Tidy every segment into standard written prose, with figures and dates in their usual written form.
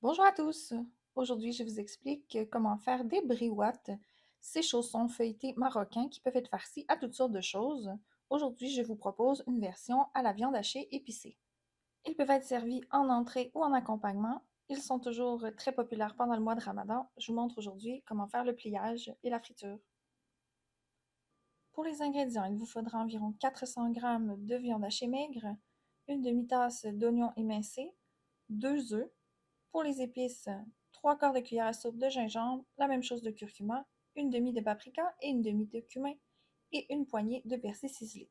Bonjour à tous! Aujourd'hui, je vous explique comment faire des briouates. Ces chaussons feuilletés marocains qui peuvent être farcis à toutes sortes de choses. Aujourd'hui, je vous propose une version à la viande hachée épicée. Ils peuvent être servis en entrée ou en accompagnement. Ils sont toujours très populaires pendant le mois de Ramadan. Je vous montre aujourd'hui comment faire le pliage et la friture. Pour les ingrédients, il vous faudra environ 400 g de viande hachée maigre, une demi-tasse d'oignons émincés, 2 œufs. Pour les épices, 3/4 de cuillère à soupe de gingembre, la même chose de curcuma, une demi de paprika et une demi de cumin et une poignée de persil ciselé.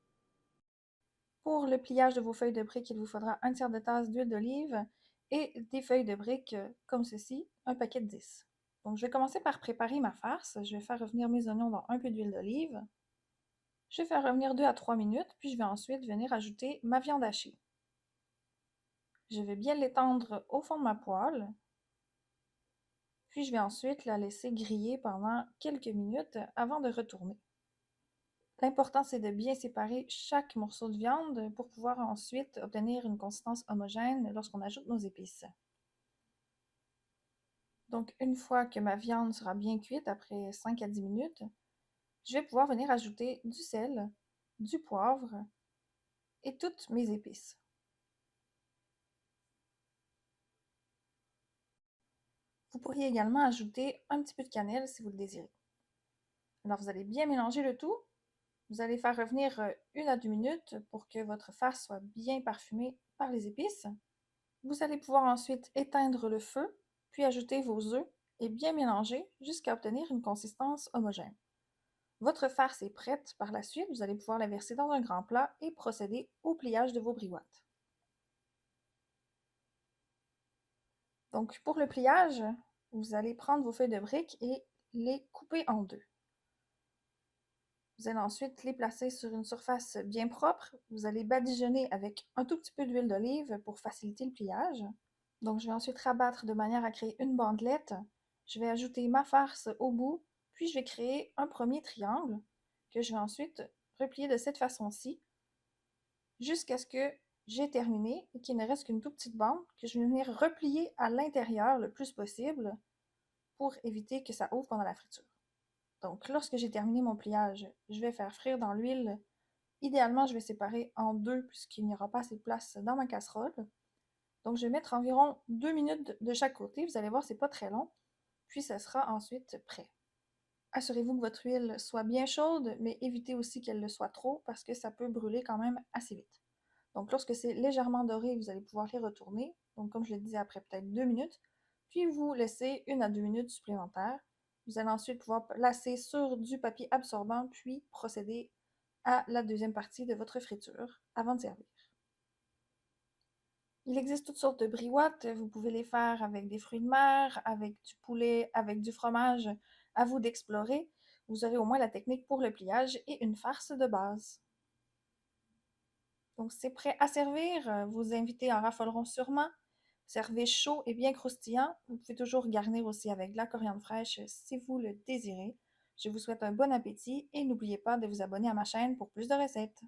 Pour le pliage de vos feuilles de briques, il vous faudra un tiers de tasse d'huile d'olive et des feuilles de briques comme ceci, un paquet de 10. Donc je vais commencer par préparer ma farce. Je vais faire revenir mes oignons dans un peu d'huile d'olive. Je vais faire revenir 2 à 3 minutes, puis je vais ensuite venir ajouter ma viande hachée. Je vais bien l'étendre au fond de ma poêle. Puis je vais ensuite la laisser griller pendant quelques minutes avant de retourner. L'important, c'est de bien séparer chaque morceau de viande pour pouvoir ensuite obtenir une consistance homogène lorsqu'on ajoute nos épices. Donc, une fois que ma viande sera bien cuite, après 5 à 10 minutes, je vais pouvoir venir ajouter du sel, du poivre et toutes mes épices. Vous pourriez également ajouter un petit peu de cannelle si vous le désirez. Alors, vous allez bien mélanger le tout. Vous allez faire revenir 1 à 2 minutes pour que votre farce soit bien parfumée par les épices. Vous allez pouvoir ensuite éteindre le feu, puis ajouter vos œufs et bien mélanger jusqu'à obtenir une consistance homogène. Votre farce est prête par la suite, vous allez pouvoir la verser dans un grand plat et procéder au pliage de vos briouates. Donc pour le pliage, vous allez prendre vos feuilles de briques et les couper en deux. Vous allez ensuite les placer sur une surface bien propre. Vous allez badigeonner avec un tout petit peu d'huile d'olive pour faciliter le pliage. Donc, je vais ensuite rabattre de manière à créer une bandelette. Je vais ajouter ma farce au bout, puis je vais créer un premier triangle que je vais ensuite replier de cette façon-ci jusqu'à ce que j'ai terminé et qu'il ne reste qu'une toute petite bande que je vais venir replier à l'intérieur le plus possible pour éviter que ça ouvre pendant la friture. Donc, lorsque j'ai terminé mon pliage, je vais faire frire dans l'huile. Idéalement, je vais séparer en deux puisqu'il n'y aura pas assez de place dans ma casserole. Donc, je vais mettre environ 2 minutes de chaque côté. Vous allez voir, c'est pas très long. Puis, ça sera ensuite prêt. Assurez-vous que votre huile soit bien chaude, mais évitez aussi qu'elle le soit trop parce que ça peut brûler quand même assez vite. Donc, lorsque c'est légèrement doré, vous allez pouvoir les retourner. Donc, comme je le disais, après peut-être 2 minutes. Puis, vous laissez 1 à 2 minutes supplémentaires. Vous allez ensuite pouvoir placer sur du papier absorbant, puis procéder à la deuxième partie de votre friture avant de servir. Il existe toutes sortes de briouates. Vous pouvez les faire avec des fruits de mer, avec du poulet, avec du fromage. À vous d'explorer. Vous aurez au moins la technique pour le pliage et une farce de base. Donc, c'est prêt à servir. Vos invités en raffoleront sûrement. Servez chaud et bien croustillant. Vous pouvez toujours garnir aussi avec de la coriandre fraîche si vous le désirez. Je vous souhaite un bon appétit et n'oubliez pas de vous abonner à ma chaîne pour plus de recettes.